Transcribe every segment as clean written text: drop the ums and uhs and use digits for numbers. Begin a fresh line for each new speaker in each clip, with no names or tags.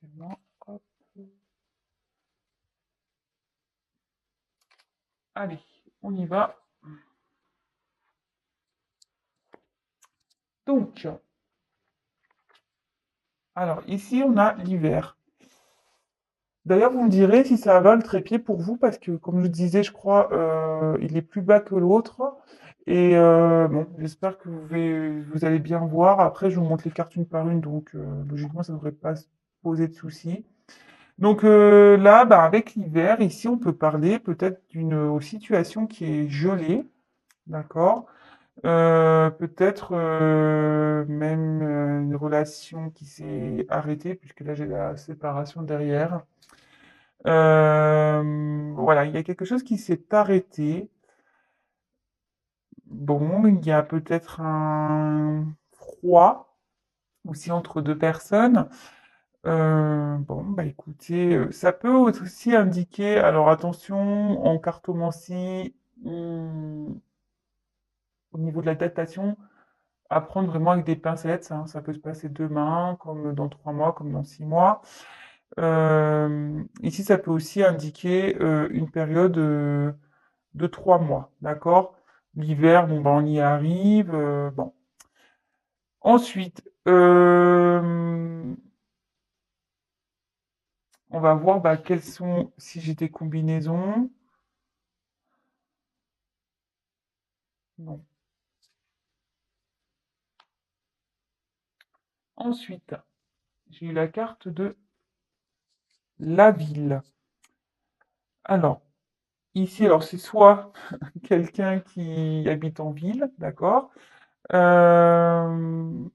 Excusez-moi. Hop. Allez, on y va. Donc, alors ici, on a l'hiver. D'ailleurs, vous me direz si ça va le trépied pour vous, parce que comme je disais, je crois, il est plus bas que l'autre. Et bon, j'espère que vous allez bien voir. Après, je vous montre les cartes une par une, donc logiquement, ça ne devrait pas se poser de soucis. Donc là, bah, avec l'hiver, ici, on peut parler peut-être d'une situation qui est gelée, d'accord? Peut-être même une relation qui s'est arrêtée, puisque là, j'ai la séparation derrière. Voilà, il y a quelque chose qui s'est arrêté. Bon, il y a peut-être un froid aussi entre deux personnes. Bon, bah écoutez, ça peut aussi indiquer, alors attention, en cartomancie, au niveau de la datation, à prendre vraiment avec des pincettes, hein. Ça peut se passer demain, comme dans 3 mois, comme dans 6 mois. Ici, ça peut aussi indiquer une période de 3 mois, d'accord? L'hiver, bon, bah, on y arrive. Bon. Ensuite, on va voir bah, quelles sont, si j'ai des combinaisons. Non. Ensuite, j'ai eu la carte de la ville. Alors, ici, alors c'est soit quelqu'un qui habite en ville, d'accord? Euh,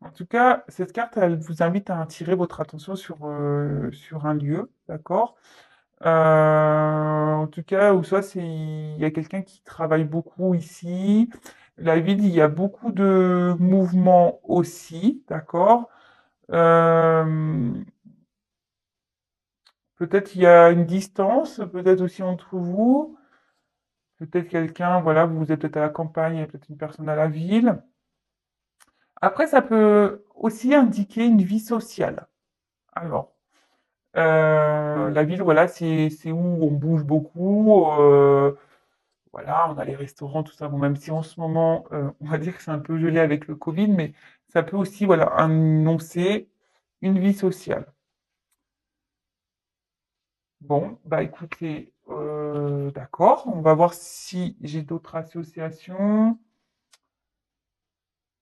En tout cas, cette carte, elle vous invite à attirer votre attention sur un lieu, d'accord? En tout cas, ou soit il y a quelqu'un qui travaille beaucoup ici. La ville, il y a beaucoup de mouvements aussi, d'accord? Euh, Peut-être il y a une distance, peut-être aussi entre vous. Peut-être quelqu'un, voilà, vous êtes peut-être à la campagne, il y a peut-être une personne à la ville. Après, ça peut aussi indiquer une vie sociale. Alors, la ville, voilà, c'est où on bouge beaucoup. Voilà, on a les restaurants, tout ça. Bon, même si en ce moment, on va dire que c'est un peu gelé avec le Covid, mais ça peut aussi, voilà, annoncer une vie sociale. Bon, bah écoutez, d'accord. On va voir si j'ai d'autres associations.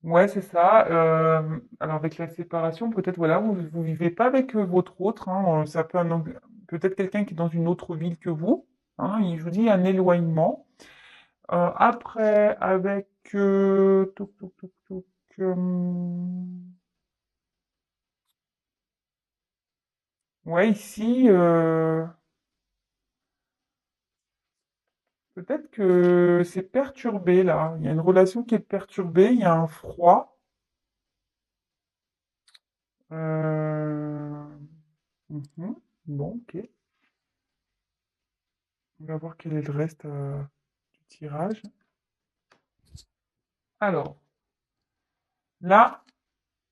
Ouais, c'est ça. Alors avec la séparation, peut-être voilà, vous vivez pas avec votre autre, hein, ça peut peut-être quelqu'un qui est dans une autre ville que vous. Hein, je vous dis un éloignement. Après, avec touc, touc, touc, touc, ouais, ici, peut-être que c'est perturbé là. Il y a une relation qui est perturbée, il y a un froid. Euh, mhm. Bon, ok. On va voir quel est le reste du tirage. Alors, là,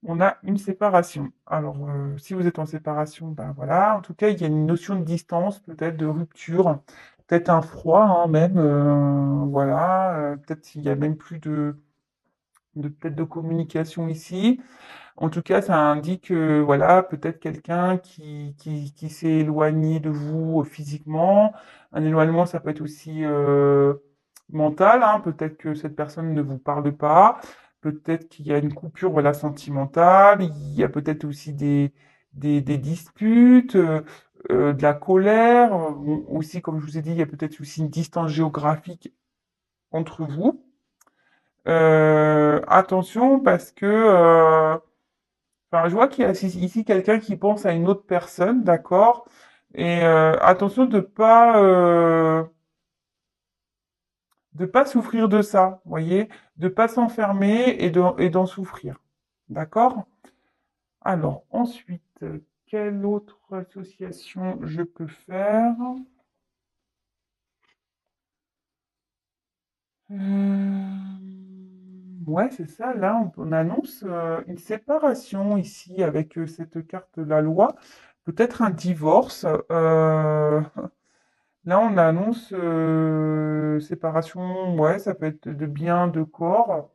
on a une séparation. Alors, si vous êtes en séparation, ben voilà. En tout cas, il y a une notion de distance, peut-être de rupture, peut-être un froid, hein, même. Voilà. Peut-être il y a même plus peut-être de communication ici. En tout cas, ça indique, voilà, peut-être quelqu'un qui s'est éloigné de vous physiquement. Un éloignement, ça peut être aussi mental, hein. Peut-être que cette personne ne vous parle pas. Peut-être qu'il y a une coupure, voilà, sentimentale. Il y a peut-être aussi des disputes, de la colère. Bon, aussi, comme je vous ai dit, il y a peut-être aussi une distance géographique entre vous. Attention parce que enfin, je vois qu'il y a ici quelqu'un qui pense à une autre personne, d'accord? Et attention de pas souffrir de ça, vous voyez? De pas s'enfermer et d'en souffrir, d'accord? Alors ensuite, quelle autre association je peux faire? « Ouais, c'est ça. Là, on annonce une séparation ici avec cette carte de la loi. Peut-être un divorce. Là, on annonce séparation. Ouais, ça peut être de biens, de corps.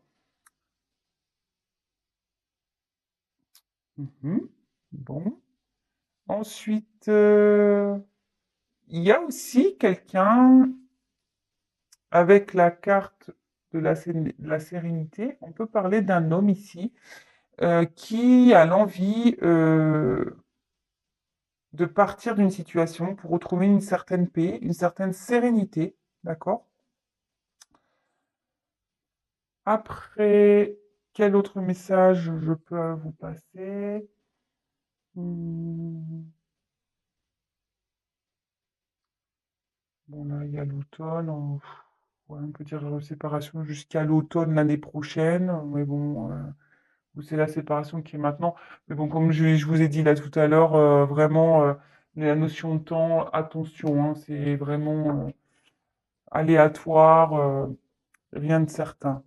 Mhm. Bon. Ensuite, il y a aussi quelqu'un avec la carte de de la sérénité. On peut parler d'un homme ici qui a l'envie de partir d'une situation pour retrouver une certaine paix, une certaine sérénité, d'accord? Après, quel autre message je peux vous passer? Hmm, bon, là, il y a l'automne. Ouais, on peut dire séparation jusqu'à l'automne l'année prochaine. Mais bon, ou c'est la séparation qui est maintenant. Mais bon, comme je vous ai dit là tout à l'heure, vraiment, la notion de temps, attention, hein, c'est vraiment aléatoire, rien de certain.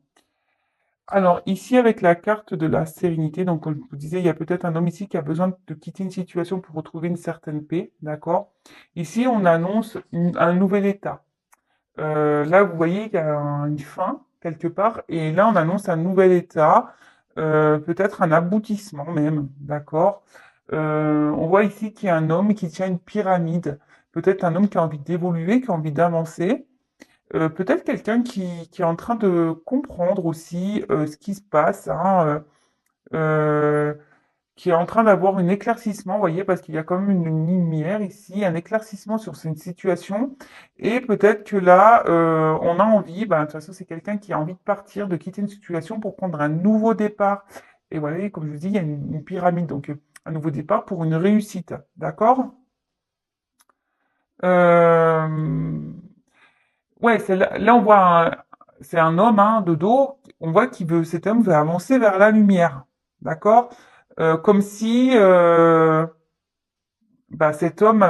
Alors, ici, avec la carte de la sérénité, donc, comme je vous disais, il y a peut-être un homme ici qui a besoin de quitter une situation pour retrouver une certaine paix, d'accord? Ici, on annonce un nouvel état. Là, vous voyez qu'il y a une fin, quelque part, et là, on annonce un nouvel état, peut-être un aboutissement même, d'accord? On voit ici qu'il y a un homme qui tient une pyramide, peut-être un homme qui a envie d'évoluer, qui a envie d'avancer. Peut-être quelqu'un qui est en train de comprendre aussi ce qui se passe, hein, euh, qui est en train d'avoir un éclaircissement, vous voyez, parce qu'il y a quand même une lumière ici, un éclaircissement sur cette situation. Et peut-être que là, on a envie, ben, de toute façon, c'est quelqu'un qui a envie de partir, de quitter une situation pour prendre un nouveau départ. Et voilà, comme je vous dis, il y a une pyramide, donc un nouveau départ pour une réussite. D'accord? Euh, Ouais, là, on voit c'est un homme hein, de dos. On voit cet homme veut avancer vers la lumière, d'accord? Comme si bah, cet homme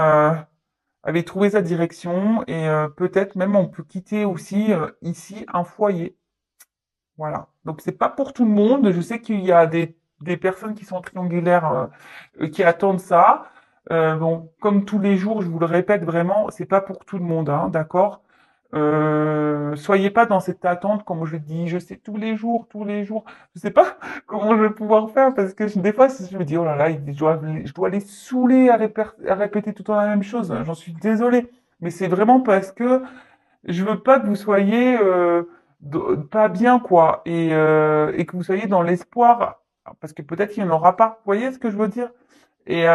avait trouvé sa direction et peut-être même on peut quitter aussi ici un foyer, voilà. Donc c'est pas pour tout le monde. Je sais qu'il y a des personnes qui sont triangulaires qui attendent ça. Bon, comme tous les jours, je vous le répète vraiment, c'est pas pour tout le monde, hein, d'accord? Soyez pas dans cette attente, comme je dis, je sais tous les jours. Je sais pas comment je vais pouvoir faire parce que des fois, je me dis, oh là là, je dois les saouler à répéter tout le temps la même chose. J'en suis désolé. Mais c'est vraiment parce que je veux pas que vous soyez pas bien, quoi, et que vous soyez dans l'espoir, parce que peut-être qu'il n'y en aura pas. Vous voyez ce que je veux dire? Et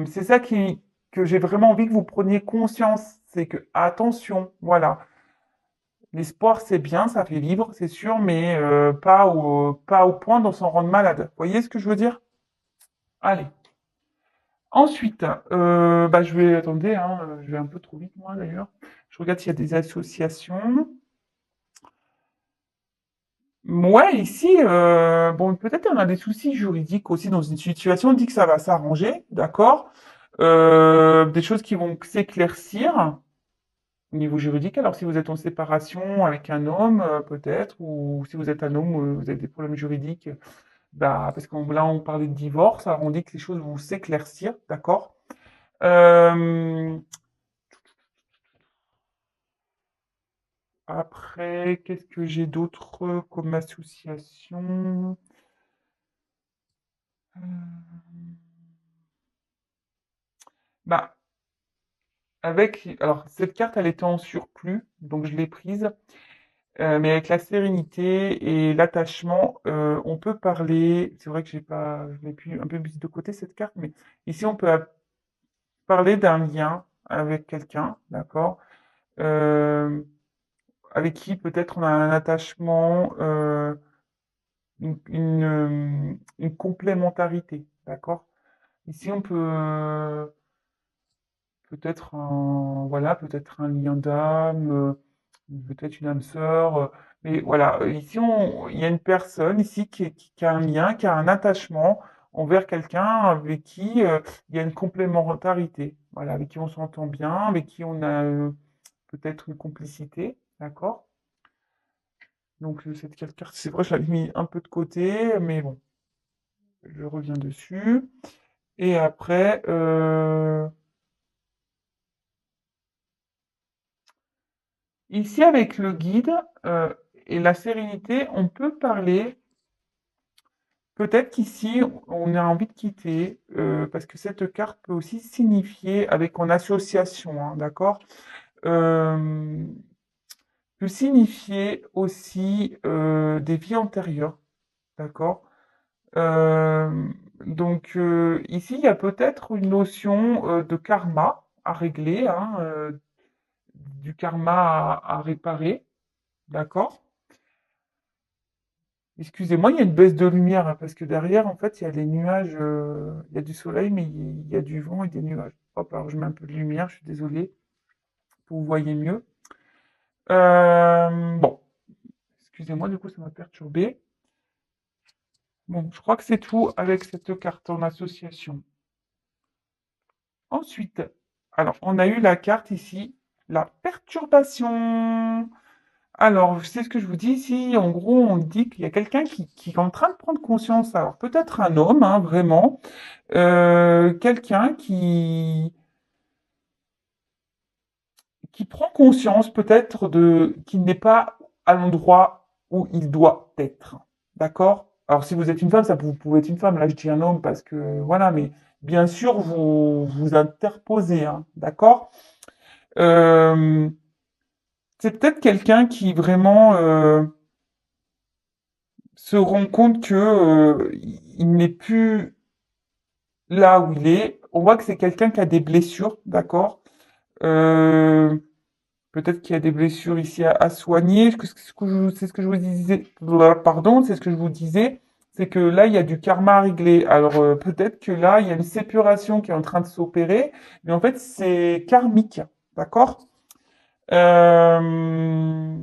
c'est ça que j'ai vraiment envie que vous preniez conscience, c'est que attention, voilà, l'espoir c'est bien, ça fait vivre, c'est sûr, mais pas au point d'en s'en rendre malade. Vous voyez ce que je veux dire? Allez. Ensuite, bah, attendez, hein, je vais un peu trop vite moi d'ailleurs. Je regarde s'il y a des associations. Ouais, ici, bon, peut-être on a des soucis juridiques aussi dans une situation. On dit que ça va s'arranger, d'accord? Des choses qui vont s'éclaircir au niveau juridique. Alors, si vous êtes en séparation avec un homme, peut-être, ou si vous êtes un homme, vous avez des problèmes juridiques, bah, parce que là, on parlait de divorce, alors on dit que les choses vont s'éclaircir, d'accord? Euh, Après, qu'est-ce que j'ai d'autre comme association? Bah, alors, cette carte, elle était en surplus, donc je l'ai prise. Mais avec la sérénité et l'attachement, on peut parler. C'est vrai que je l'ai pu un peu mise de côté cette carte, mais ici on peut parler d'un lien avec quelqu'un, d'accord, euh, avec qui peut-être on a un attachement, une complémentarité, d'accord. Ici on peut peut-être voilà, peut-être un lien d'âme, peut-être une âme sœur. Mais voilà, ici, il y a une personne ici qui a un lien, qui a un attachement envers quelqu'un avec qui il y a une complémentarité. Voilà, avec qui on s'entend bien, avec qui on a peut-être une complicité, d'accord? Donc cette carte, c'est vrai, je l'avais mis un peu de côté, mais bon, je reviens dessus. Et après, ici avec le guide et la sérénité, on peut parler. Peut-être qu'ici, on a envie de quitter, parce que cette carte peut aussi signifier, avec en association, hein, d'accord? Euh, Peut signifier aussi des vies antérieures, d'accord? Euh, ici, il y a peut-être une notion de karma à régler, hein, du karma à réparer, d'accord? Excusez-moi, il y a une baisse de lumière, hein, parce que derrière, en fait, il y a des nuages, il y a du soleil, mais il y a du vent et des nuages. Hop, alors je mets un peu de lumière, je suis désolé, pour que vous voyez mieux. Bon, excusez-moi, du coup, ça m'a perturbé. Bon, je crois que c'est tout avec cette carte en association. Ensuite, alors, on a eu la carte ici, la perturbation. Alors, c'est ce que je vous dis ici. En gros, on dit qu'il y a quelqu'un qui est en train de prendre conscience. Alors, peut-être un homme, hein, vraiment. Quelqu'un qui prend conscience peut-être de qu'il n'est pas à l'endroit où il doit être. D'accord? Alors, si vous êtes une femme, ça vous pouvez être une femme. Là, je dis un homme parce que voilà, mais bien sûr, vous vous interposez, hein, d'accord? Euh, c'est peut-être quelqu'un qui vraiment se rend compte que il n'est plus là où il est. On voit que c'est quelqu'un qui a des blessures, d'accord? Euh, Peut-être qu'il y a des blessures ici à soigner. C'est ce que je vous disais. Pardon, c'est ce que je vous disais. C'est que là, il y a du karma à régler. Alors, peut-être que là, il y a une séparation qui est en train de s'opérer. Mais en fait, c'est karmique. D'accord? Euh,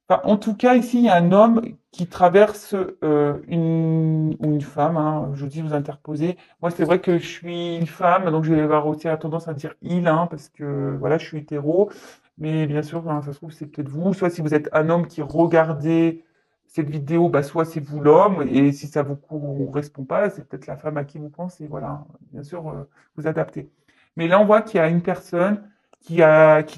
Enfin, en tout cas, ici, il y a un homme qui traverse ou une femme, hein, je dis vous interposez. Moi, c'est vrai que je suis une femme, donc je vais avoir aussi la tendance à dire il, hein, parce que voilà, je suis hétéro. Mais bien sûr, hein, ça se trouve, c'est peut-être vous. Soit si vous êtes un homme qui regardez cette vidéo, bah, soit c'est vous l'homme. Et si ça vous correspond pas, c'est peut-être la femme à qui vous pensez. Voilà, bien sûr, vous adaptez. Mais là, on voit qu'il y a une personne qui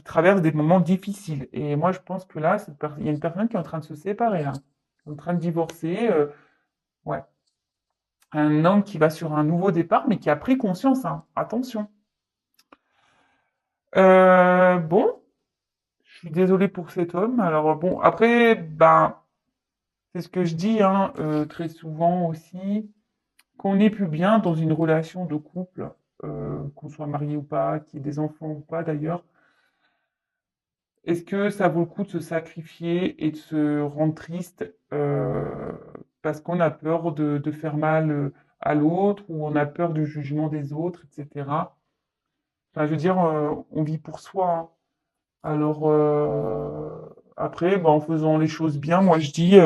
traverse des moments difficiles. Et moi, je pense que là, il y a une personne qui est en train de se séparer, là, en train de divorcer. Ouais, un homme qui va sur un nouveau départ, mais qui a pris conscience, hein. Attention. Bon, je suis désolé pour cet homme. Alors bon, après, ben, c'est ce que je dis, hein, très souvent aussi, qu'on n'est plus bien dans une relation de couple, qu'on soit marié ou pas, qu'il y ait des enfants ou pas d'ailleurs. Est-ce que ça vaut le coup de se sacrifier et de se rendre triste parce qu'on a peur de faire mal à l'autre ou on a peur du jugement des autres, etc. Enfin, je veux dire, on vit pour soi, hein. Alors après, bah, en faisant les choses bien, moi je dis,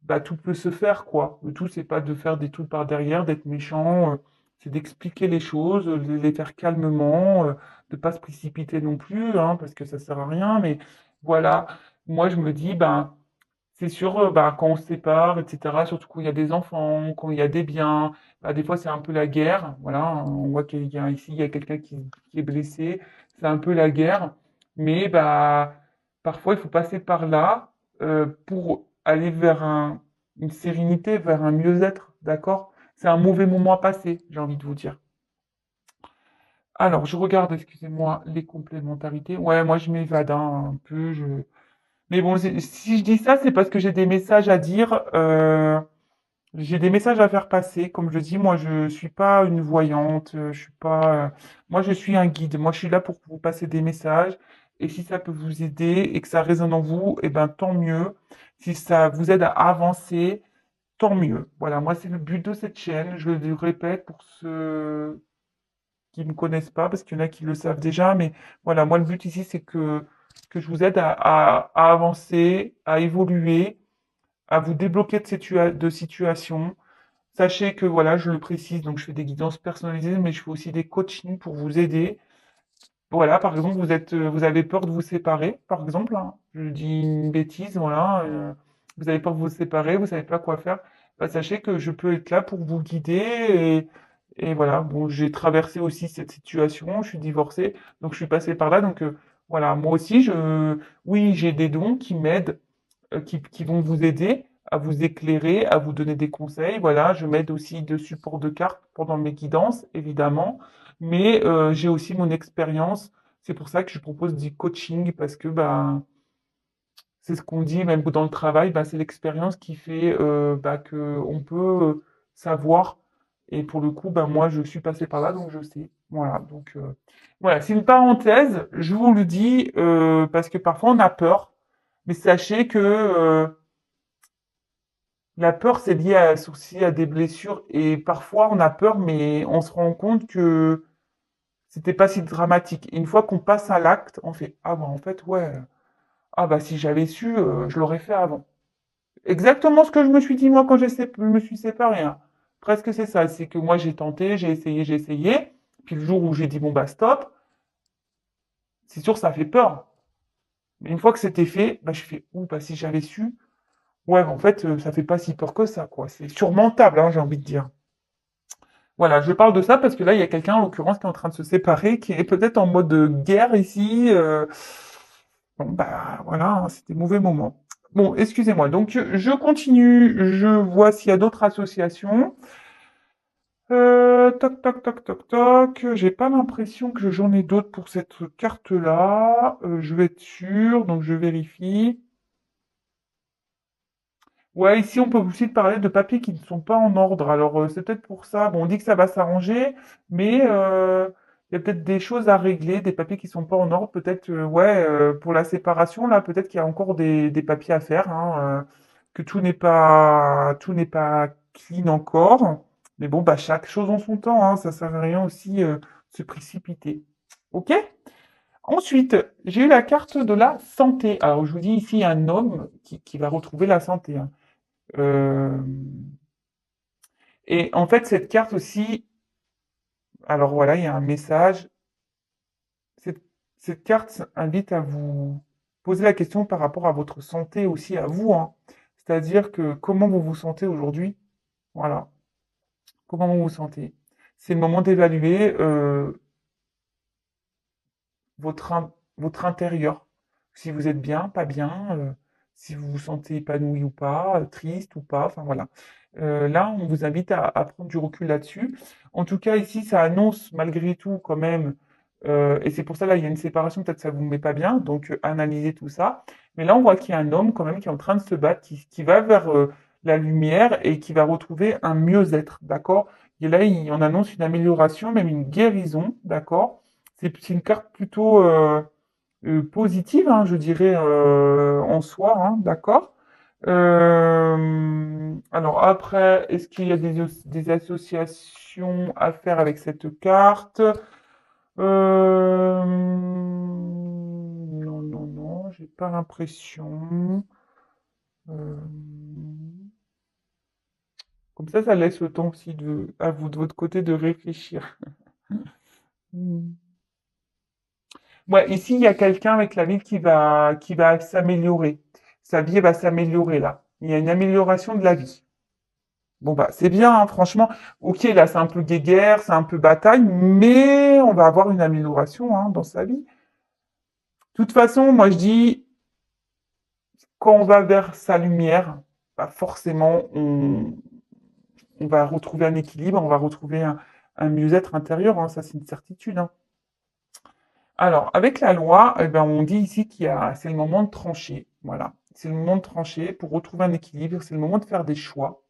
bah, tout peut se faire, quoi. Le tout, c'est pas de faire des trucs par derrière, d'être méchant, c'est d'expliquer les choses, de les faire calmement, de pas se précipiter non plus, hein, parce que ça sert à rien. Mais voilà, moi je me dis, ben, c'est sûr, bah, quand on se sépare, etc., surtout quand il y a des enfants, quand il y a des biens, bah, des fois c'est un peu la guerre. Voilà, on voit qu'il y a ici, il y a quelqu'un qui est blessé, c'est un peu la guerre. Mais bah, parfois il faut passer par là pour aller vers une sérénité, vers un mieux-être, d'accord? C'est un mauvais moment à passer, j'ai envie de vous dire. Alors, je regarde, excusez-moi, les complémentarités. Ouais, moi je m'évade hein, un peu. Mais bon, si je dis ça, c'est parce que j'ai des messages à dire, j'ai des messages à faire passer. Comme je dis, moi, je suis pas une voyante, je suis pas, moi, je suis un guide. Moi, je suis là pour vous passer des messages. Et si ça peut vous aider et que ça résonne en vous, eh ben, tant mieux. Si ça vous aide à avancer, tant mieux. Voilà, moi, c'est le but de cette chaîne. Je le répète pour ceux qui ne me connaissent pas, parce qu'il y en a qui le savent déjà. Mais voilà, moi, le but ici, c'est que je vous aide à avancer, à évoluer, à vous débloquer de situations. Sachez que voilà, je le précise, donc je fais des guidances personnalisées, mais je fais aussi des coachings pour vous aider Voilà, par exemple, vous avez peur de vous séparer, par exemple, hein. Je dis une bêtise, voilà, vous avez peur de vous séparer, vous savez pas quoi faire. Bah, sachez que je peux être là pour vous guider et voilà. Bon, j'ai traversé aussi cette situation, je suis divorcée, donc je suis passée par là, donc voilà. Moi aussi, oui, j'ai des dons qui m'aident, qui vont vous aider à vous éclairer, à vous donner des conseils. Voilà, je m'aide aussi de support de cartes pendant mes guidances, évidemment, mais j'ai aussi mon expérience. C'est pour ça que je propose du coaching parce que bah, c'est ce qu'on dit même dans le travail, bah, c'est l'expérience qui fait bah, que on peut savoir. Et pour le coup, bah, moi, je suis passé par là, donc je sais. Voilà, donc voilà, c'est une parenthèse, je vous le dis, parce que parfois on a peur, mais sachez que la peur, c'est lié aussi à des blessures et parfois on a peur, mais on se rend compte que c'était pas si dramatique. Et une fois qu'on passe à l'acte, on fait ah bah en fait ouais, ah bah si j'avais su, je l'aurais fait avant. Exactement ce que je me suis dit moi quand je me suis séparé, hein. Presque c'est ça, c'est que moi j'ai tenté, j'ai essayé, puis le jour où j'ai dit bon bah stop, c'est sûr ça fait peur. Mais une fois que c'était fait, bah je fais ouh bah si j'avais su, ouais en fait ça fait pas si peur que ça quoi. C'est surmontable hein, j'ai envie de dire. Voilà, je parle de ça parce que là, il y a quelqu'un, en l'occurrence, qui est en train de se séparer, qui est peut-être en mode guerre ici. Bon, bah voilà, hein, c'était mauvais moment. Bon, excusez-moi. Donc, je continue. Je vois s'il y a d'autres associations. Toc, toc, toc, toc, toc. J'ai pas l'impression que j'en ai d'autres pour cette carte-là. Je vais être sûr, donc je vérifie. Ouais, ici, on peut aussi parler de papiers qui ne sont pas en ordre. Alors, c'est peut-être pour ça. Bon, on dit que ça va s'arranger, mais il y a peut-être des choses à régler, des papiers qui sont pas en ordre. Peut-être, ouais, pour la séparation, là, peut-être qu'il y a encore des papiers à faire, hein, que tout n'est pas clean encore. Mais bon, bah, chaque chose en son temps, hein, ça sert à rien aussi se précipiter. Ok? Ensuite, j'ai eu la carte de la santé. Alors, je vous dis ici un homme qui va retrouver la santé, hein. Euh, et en fait, cette carte aussi, alors voilà, il y a un message. Cette, cette carte invite à vous poser la question par rapport à votre santé aussi, à vous, hein. C'est-à-dire que comment vous vous sentez aujourd'hui? Voilà, comment vous vous sentez? C'est le moment d'évaluer votre intérieur. Si vous êtes bien, pas bien, si vous vous sentez épanoui ou pas, triste ou pas, enfin voilà. Là, on vous invite à prendre du recul là-dessus. En tout cas, ici, ça annonce malgré tout quand même, et c'est pour ça là, il y a une séparation, peut-être ça vous met pas bien, donc analysez tout ça. Mais là, on voit qu'il y a un homme quand même qui est en train de se battre, qui va vers la lumière et qui va retrouver un mieux-être, d'accord? Et là, on annonce une amélioration, même une guérison, d'accord? C'est une carte plutôt positive, hein, je dirais, en soi, hein, d'accord? Alors après, est-ce qu'il y a des associations à faire avec cette carte? Non, non, non, j'ai pas l'impression. Euh, Comme ça laisse le temps aussi à vous de votre côté de réfléchir. Hmm. Ouais, ici, il y a quelqu'un avec la vie qui va s'améliorer. Sa vie va s'améliorer là. Il y a une amélioration de la vie. Bon, bah, c'est bien, hein, franchement. Ok, là, c'est un peu guéguerre, c'est un peu bataille, mais on va avoir une amélioration, hein, dans sa vie. De toute façon, moi, je dis, quand on va vers sa lumière, bah, forcément, on va retrouver un équilibre, on va retrouver un mieux-être intérieur, hein, ça, c'est une certitude, hein. Alors, avec la loi, eh ben, on dit ici c'est le moment de trancher. Voilà. C'est le moment de trancher pour retrouver un équilibre. C'est le moment de faire des choix.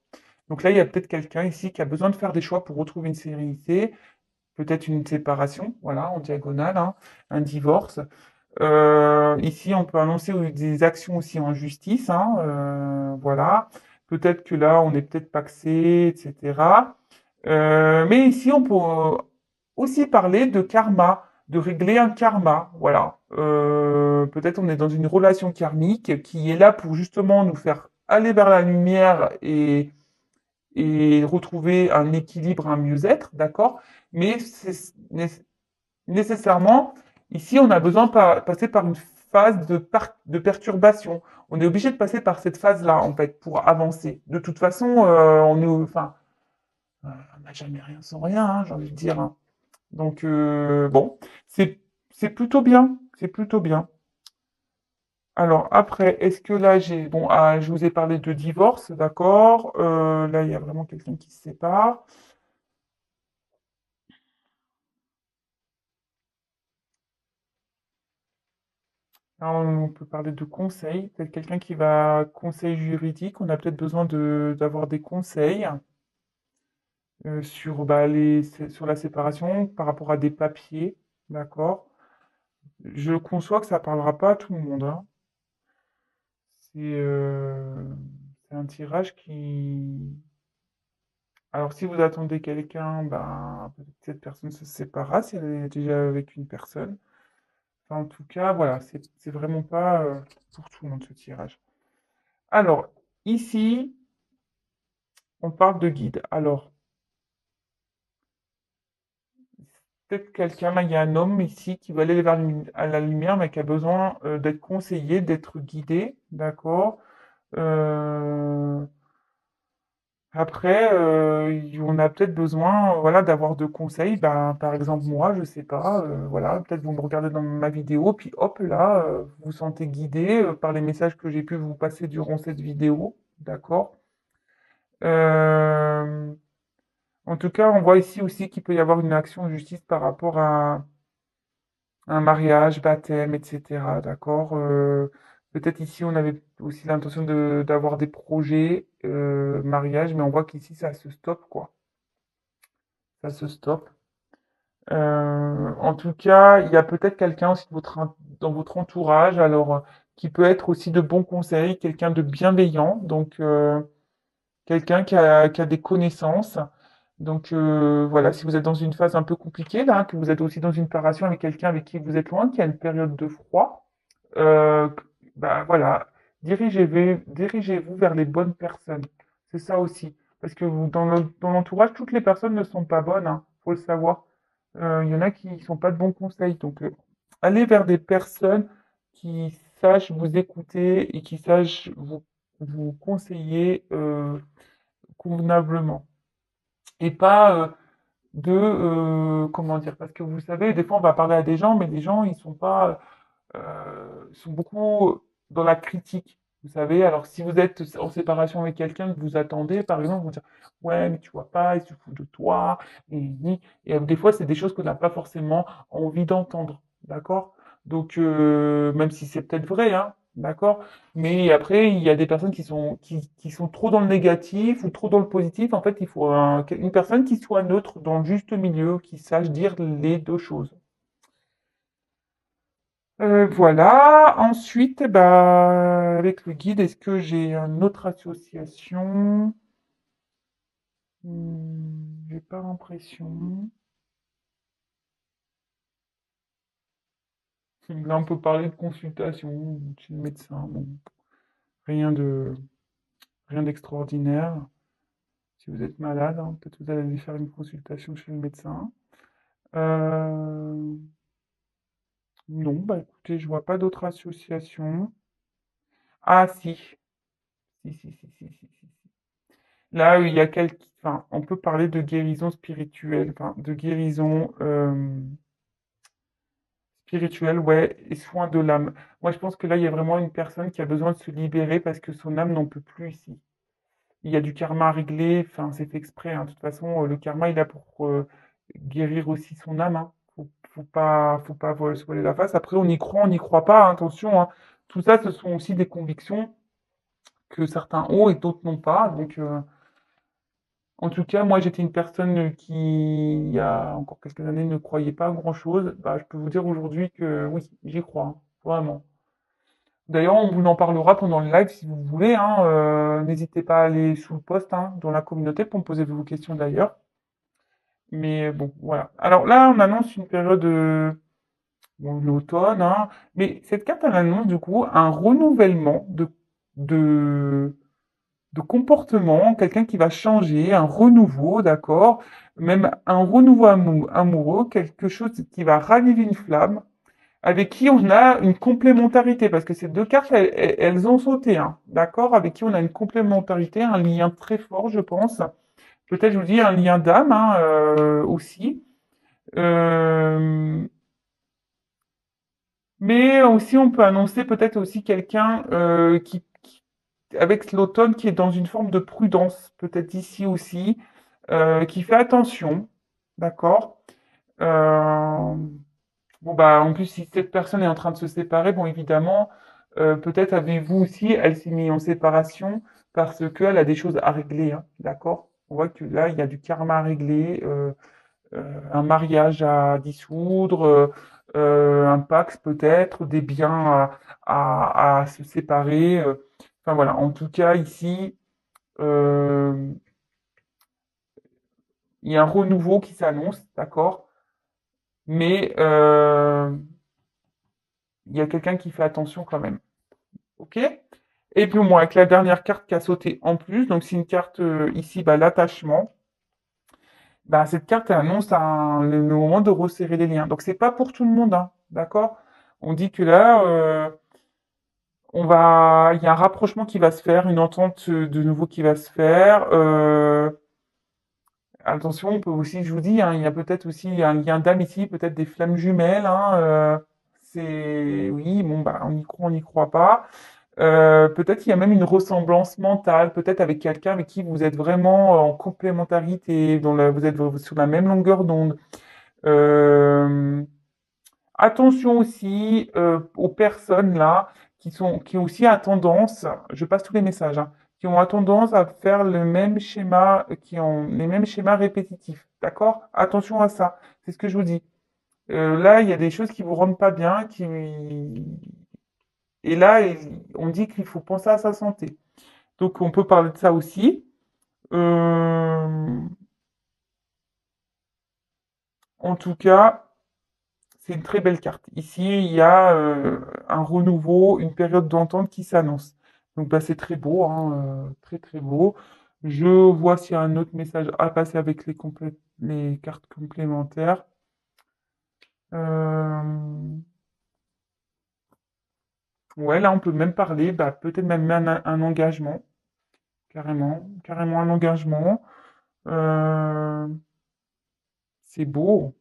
Donc là, il y a peut-être quelqu'un ici qui a besoin de faire des choix pour retrouver une sérénité, peut-être une séparation, voilà, en diagonale, hein, un divorce. Ici, on peut annoncer des actions aussi en justice, hein, voilà. Peut-être que là, on est peut-être paxé, etc. Mais ici, on peut aussi parler de karma, de régler un karma, voilà. Peut-être on est dans une relation karmique qui est là pour justement nous faire aller vers la lumière et retrouver un équilibre, un mieux-être, d'accord? Mais nécessairement, Ici, on a besoin de passer par une phase de perturbation. On est obligé de passer par cette phase-là, en fait, pour avancer. De toute façon, enfin, on n'a jamais rien sans rien, hein, j'ai envie de dire, hein. Donc, bon, c'est c'est plutôt bien. C'est plutôt bien. Alors après, est-ce que là j'ai bon je vous ai parlé de divorce, d'accord. Là il y a vraiment quelqu'un qui se sépare. Là, on peut parler de conseils, peut-être quelqu'un qui va conseil juridique. On a peut-être besoin d'avoir des conseils sur sur la séparation par rapport à des papiers, d'accord. Je conçois que ça parlera pas à tout le monde, hein. C'est un tirage qui Alors, si vous attendez quelqu'un, ben, peut-être que cette personne se séparera si elle est déjà avec une personne. Enfin, en tout cas, voilà, c'est vraiment pas pour tout le monde ce tirage. Alors, ici, on parle de guide. Alors, peut-être quelqu'un, là, il y a un homme ici qui va aller vers à la lumière, mais qui a besoin d'être conseillé, d'être guidé, d'accord? Euh, Après, on a peut-être besoin, voilà, d'avoir de conseils. Ben, par exemple, moi, je sais pas, voilà, peut-être vous me regardez dans ma vidéo, puis hop, là, vous vous sentez guidé par les messages que j'ai pu vous passer durant cette vidéo, d'accord? Euh, En tout cas, on voit ici aussi qu'il peut y avoir une action de justice par rapport à un mariage, baptême, etc., d'accord? Peut-être ici, on avait aussi l'intention d'avoir des projets mariage, mais on voit qu'ici, ça se stoppe, quoi. Ça se stoppe. En tout cas, il y a peut-être quelqu'un aussi dans votre entourage, alors qui peut être aussi de bons conseils, quelqu'un de bienveillant, donc quelqu'un qui a des connaissances. Donc voilà, si vous êtes dans une phase un peu compliquée là, que vous êtes aussi dans une relation avec quelqu'un avec qui vous êtes loin, qui a une période de froid, euh, bah voilà, dirigez-vous vers les bonnes personnes. C'est ça aussi. Parce que dans l'entourage, toutes les personnes ne sont pas bonnes, hein, faut le savoir. Il y en a qui ne sont pas de bons conseils. Donc, allez vers des personnes qui sachent vous écouter et qui sachent vous conseiller convenablement. Et pas comment dire, parce que vous savez, des fois on va parler à des gens, mais les gens, ils sont pas sont beaucoup dans la critique, vous savez. Alors, si vous êtes en séparation avec quelqu'un que vous attendez, par exemple, vous dire, ouais, mais tu vois pas, il se fout de toi, et des fois, c'est des choses qu'on n'a pas forcément envie d'entendre, d'accord? Donc, même si c'est peut-être vrai, hein, d'accord? Mais après, il y a des personnes qui sont trop dans le négatif ou trop dans le positif. En fait, il faut une personne qui soit neutre dans le juste milieu, qui sache dire les deux choses. Voilà. Ensuite, bah, avec le guide, est-ce que j'ai une autre association? J'ai pas l'impression. Là, on peut parler de consultation chez le médecin. Bon, rien de rien d'extraordinaire. Si vous êtes malade, hein, peut-être vous allez aller faire une consultation chez le médecin. Euh, non, bah écoutez, je vois pas d'autres associations. Ah si, si. Là, il y a enfin, on peut parler de guérison spirituelle, enfin, de guérison spirituelle, ouais, et soin de l'âme. Moi, je pense que là, il y a vraiment une personne qui a besoin de se libérer parce que son âme n'en peut plus ici. Il y a du karma à régler, enfin, c'est fait exprès, hein. De toute façon, le karma, il est là pour guérir aussi son âme, hein. Faut pas se voiler la face. Après, on n'y croit pas, hein, attention, hein. Tout ça, ce sont aussi des convictions que certains ont et d'autres n'ont pas. Donc, en tout cas, moi, j'étais une personne qui, il y a encore quelques années, ne croyait pas à grand-chose. Bah, je peux vous dire aujourd'hui que oui, j'y crois, hein, vraiment. D'ailleurs, on vous en parlera pendant le live si vous voulez, hein. N'hésitez pas à aller sous le post, hein, dans la communauté pour me poser vos questions d'ailleurs. Mais bon, voilà. Alors là, on annonce une période, bon, l'automne, hein. Mais cette carte, elle annonce du coup un renouvellement de, de comportement, quelqu'un qui va changer, un renouveau, d'accord? Même un renouveau amoureux, quelque chose qui va raviver une flamme. avec qui on a une complémentarité, parce que ces deux cartes, elles ont sauté, hein, d'accord? Avec qui on a une complémentarité, un lien très fort, je pense. Peut-être, je vous dis, un lien d'âme, hein, aussi. Euh, mais aussi, on peut annoncer peut-être aussi quelqu'un avec l'automne, qui est dans une forme de prudence, peut-être ici aussi, qui fait attention, d'accord? Euh, Bon, bah, en plus, si cette personne est en train de se séparer, bon, évidemment, peut-être avez-vous aussi, elle s'est mise en séparation parce qu'elle a des choses à régler, hein, d'accord? On voit que là, il y a du karma à régler, un mariage à dissoudre, un Pax peut-être, des biens à se séparer. Enfin voilà, en tout cas, ici, euh, il y a un renouveau qui s'annonce, d'accord? Mais il y a quelqu'un qui fait attention quand même. OK? Et puis moi, avec la dernière carte qui a sauté en plus, donc c'est une carte ici, bah, l'attachement. Bah, cette carte elle annonce le moment de resserrer les liens. Donc c'est pas pour tout le monde, hein, d'accord? On dit que là, il y a un rapprochement qui va se faire, une entente de nouveau qui va se faire. Attention, on peut aussi, je vous dis, hein, il y a peut-être aussi un lien d'âme ici, peut-être des flammes jumelles, hein, oui, bon, bah, on n'y croit pas. Peut-être qu'il y a même une ressemblance mentale, peut-être avec quelqu'un avec qui vous êtes vraiment en complémentarité, vous êtes sur la même longueur d'onde. Euh, Attention aussi aux personnes là qui ont aussi à tendance, je passe tous les messages, hein, qui ont à tendance à faire le même schéma, qui ont les mêmes schémas répétitifs. D'accord? Attention à ça. C'est ce que je vous dis. Là, il y a des choses qui vous rendent pas bien, et là, on dit qu'il faut penser à sa santé. Donc, on peut parler de ça aussi. Euh, En tout cas, c'est une très belle carte. Ici, il y a un renouveau, une période d'entente qui s'annonce. Donc, bah, c'est très beau, hein, très très beau. Je vois s'il y a un autre message à passer avec les cartes complémentaires. Euh, ouais, là, on peut même parler, bah, peut-être même un engagement, carrément un engagement. Euh, c'est beau,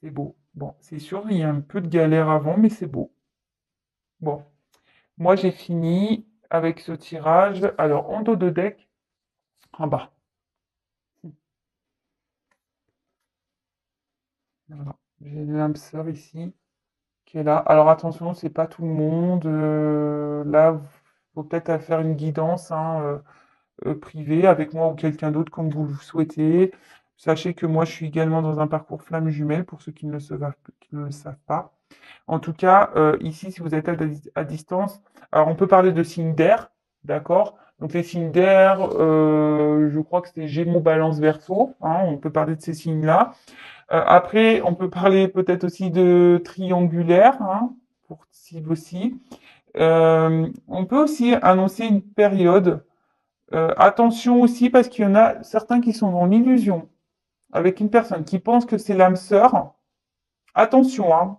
c'est beau. Bon, c'est sûr, il y a un peu de galère avant, mais c'est beau. Bon. Moi, j'ai fini avec ce tirage. Alors, en dos de deck, en bas. Voilà. J'ai l'âme sœur ici qui est là. Alors, attention, c'est pas tout le monde. Là, faut peut-être faire une guidance, hein, privée avec moi ou quelqu'un d'autre comme vous le souhaitez. Sachez que moi, je suis également dans un parcours flamme jumelle pour ceux qui ne le savent pas. En tout cas, ici, si vous êtes à distance, alors on peut parler de signes d'air, d'accord? Donc les signes d'air, je crois que c'était Gémeaux, Balance, Verseau, hein, on peut parler de ces signes-là. Après, on peut parler peut-être aussi de triangulaire, hein, pour cible aussi. On peut aussi annoncer une période. Attention aussi parce qu'il y en a certains qui sont dans l'illusion avec une personne qui pense que c'est l'âme sœur. Attention, hein.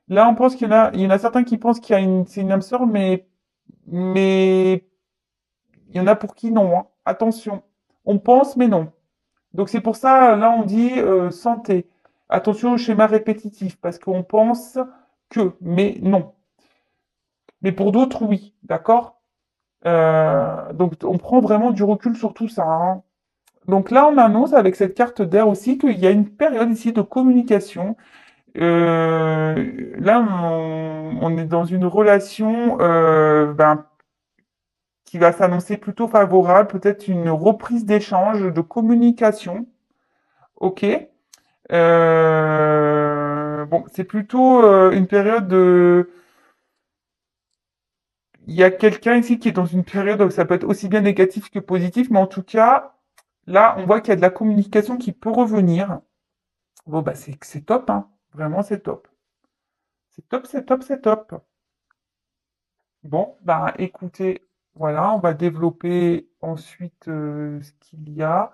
Là, on pense il y en a certains qui pensent c'est une âme sœur, mais il y en a pour qui non, hein. Attention. On pense, mais non. Donc c'est pour ça, là, on dit santé. Attention au schéma répétitif, parce qu'on pense mais non. Mais pour d'autres, oui, d'accord? Donc on prend vraiment du recul sur tout ça, hein. Donc là, on annonce avec cette carte d'air aussi qu'il y a une période ici de communication. Là, on est dans une relation qui va s'annoncer plutôt favorable, peut-être une reprise d'échange, de communication. Ok. Bon, c'est plutôt une période de. Il y a quelqu'un ici qui est dans une période où ça peut être aussi bien négatif que positif, mais en tout cas, là, on voit qu'il y a de la communication qui peut revenir. Bon, bah, c'est top, hein. Vraiment, c'est top. C'est top, c'est top, c'est top. Bon, bah, écoutez, voilà, on va développer ensuite ce qu'il y a.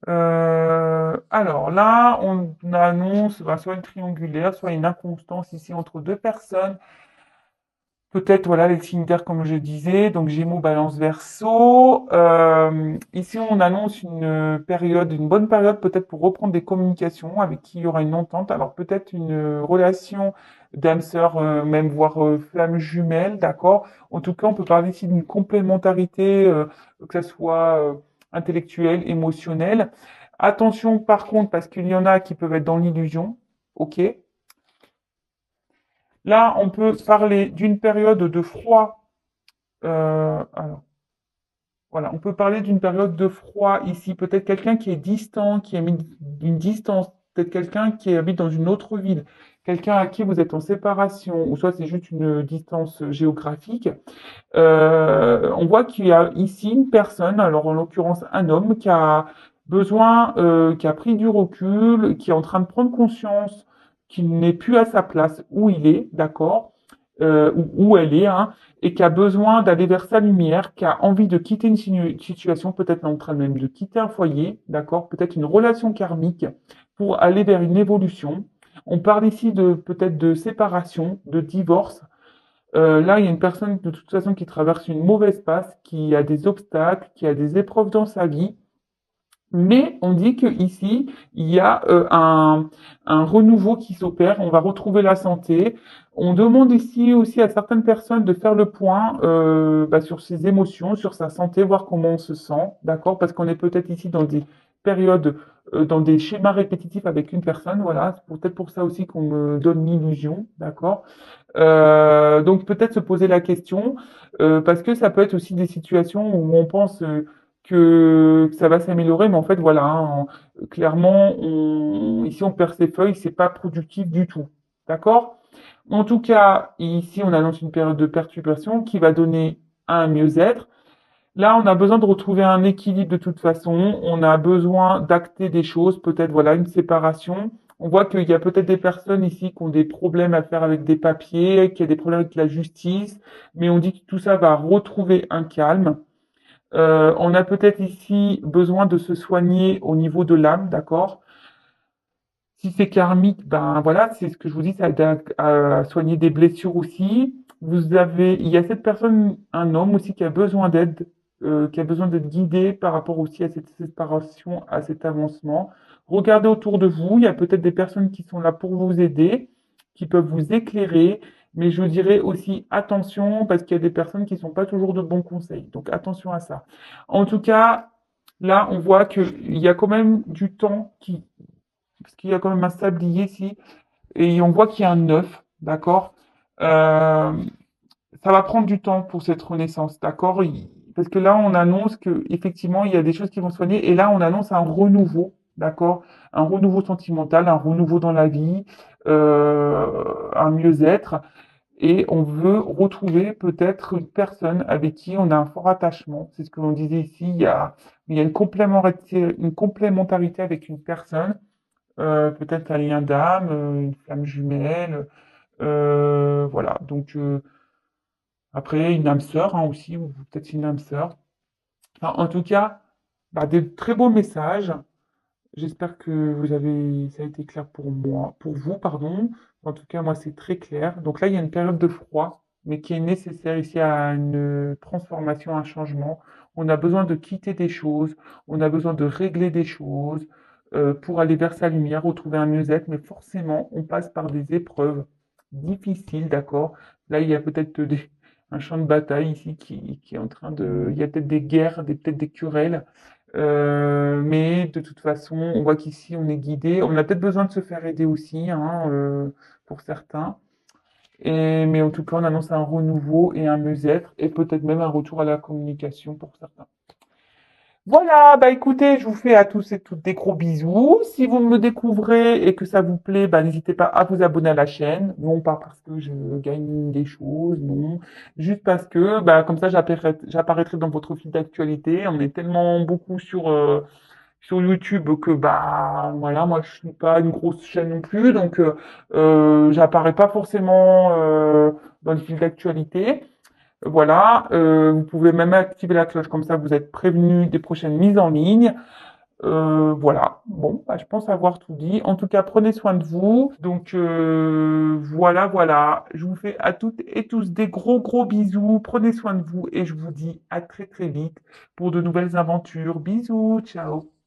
Alors là, on annonce bah, soit une triangulaire, soit une inconstance ici entre deux personnes. Peut-être, voilà, les signes d'air, comme je disais, donc Gémeaux, Balance, Verseau. Ici, on annonce une période, une bonne période peut-être pour reprendre des communications avec qui il y aura une entente. Alors peut-être une relation d'âme sœur, même voire flamme jumelle, d'accord? En tout cas, on peut parler ici d'une complémentarité, que ce soit intellectuelle, émotionnelle. Attention par contre, parce qu'il y en a qui peuvent être dans l'illusion, ok? Là, on peut parler d'une période de froid. Alors, voilà, on peut parler d'une période de froid ici. Peut-être quelqu'un qui est distant, qui a mis une distance. Peut-être quelqu'un qui habite dans une autre ville. Quelqu'un à qui vous êtes en séparation, ou soit c'est juste une distance géographique. On voit qu'il y a ici une personne, alors en l'occurrence un homme, qui a besoin, qui a pris du recul, qui est en train de prendre conscience qu'il n'est plus à sa place où il est, d'accord, où elle est, hein, et qui a besoin d'aller vers sa lumière, qui a envie de quitter une situation, peut-être en train même de quitter un foyer, d'accord, peut-être une relation karmique, pour aller vers une évolution. On parle ici de peut-être de séparation, de divorce. Là, il y a une personne de toute façon qui traverse une mauvaise passe, qui a des obstacles, qui a des épreuves dans sa vie. Mais on dit que ici, il y a un renouveau qui s'opère. On va retrouver la santé. On demande ici aussi à certaines personnes de faire le point bah, sur ses émotions, sur sa santé, voir comment on se sent, d'accord? Parce qu'on est peut-être ici dans des périodes, dans des schémas répétitifs avec une personne. Voilà, c'est peut-être pour ça aussi qu'on me donne l'illusion, d'accord? Donc peut-être se poser la question, parce que ça peut être aussi des situations où on pense que ça va s'améliorer, mais en fait voilà, hein, clairement, ici on perd ses feuilles, c'est pas productif du tout. D'accord? En tout cas, ici on annonce une période de perturbation qui va donner un mieux-être. Là, on a besoin de retrouver un équilibre de toute façon. On a besoin d'acter des choses, peut-être voilà une séparation. On voit qu'il y a peut-être des personnes ici qui ont des problèmes à faire avec des papiers, qui a des problèmes avec la justice, mais on dit que tout ça va retrouver un calme. On a peut-être ici besoin de se soigner au niveau de l'âme, d'accord? Si c'est karmique, ben voilà, c'est ce que je vous dis, ça aide à soigner des blessures aussi. Il y a cette personne, un homme aussi, qui a besoin d'aide, qui a besoin d'être guidé par rapport aussi à cette séparation, à cet avancement. Regardez autour de vous, il y a peut-être des personnes qui sont là pour vous aider, qui peuvent vous éclairer, mais je dirais aussi attention parce qu'il y a des personnes qui ne sont pas toujours de bons conseils. Donc attention à ça. En tout cas, là, on voit qu'il y a quand même du temps parce qu'il y a quand même un sablier ici, et on voit qu'il y a un œuf, d'accord? Euh, Ça va prendre du temps pour cette renaissance, d'accord? Parce que là, on annonce que effectivement, il y a des choses qui vont soigner, et là, on annonce un renouveau, d'accord? Un renouveau sentimental, un renouveau dans la vie, un mieux-être, et on veut retrouver peut-être une personne avec qui on a un fort attachement. C'est ce que l'on disait ici, il y a une complémentarité avec une personne, peut-être un lien d'âme, une flamme jumelle, voilà. Donc après une âme sœur hein, aussi, ou peut-être une âme sœur. Enfin, en tout cas, bah, des très beaux messages. J'espère que ça a été clair pour moi, pour vous, pardon. En tout cas, moi, c'est très clair. Donc là, il y a une période de froid, mais qui est nécessaire ici à une transformation, un changement. On a besoin de quitter des choses, on a besoin de régler des choses pour aller vers sa lumière, retrouver un mieux-être, mais forcément, on passe par des épreuves difficiles, d'accord? Là, il y a peut-être un champ de bataille ici qui est en train de... Il y a peut-être des guerres, peut-être des querelles. Mais de toute façon, on voit qu'ici, on est guidé. On a peut-être besoin de se faire aider aussi, hein, pour certains. Mais en tout cas, on annonce un renouveau et un mieux-être, et peut-être même un retour à la communication pour certains. Voilà, bah écoutez, je vous fais à tous et toutes des gros bisous. Si vous me découvrez et que ça vous plaît, bah n'hésitez pas à vous abonner à la chaîne. Non pas parce que je gagne des choses, non. Juste parce que, bah comme ça, j'apparaîtrai dans votre fil d'actualité. On est tellement beaucoup sur YouTube que bah voilà, moi je suis pas une grosse chaîne non plus, donc j'apparais pas forcément dans le fil d'actualité. Voilà, vous pouvez même activer la cloche comme ça, vous êtes prévenu des prochaines mises en ligne. Voilà. Bon, bah, je pense avoir tout dit. En tout cas, prenez soin de vous. Donc, voilà, voilà. Je vous fais à toutes et tous des gros, gros bisous. Prenez soin de vous et je vous dis à très, très vite pour de nouvelles aventures. Bisous, ciao.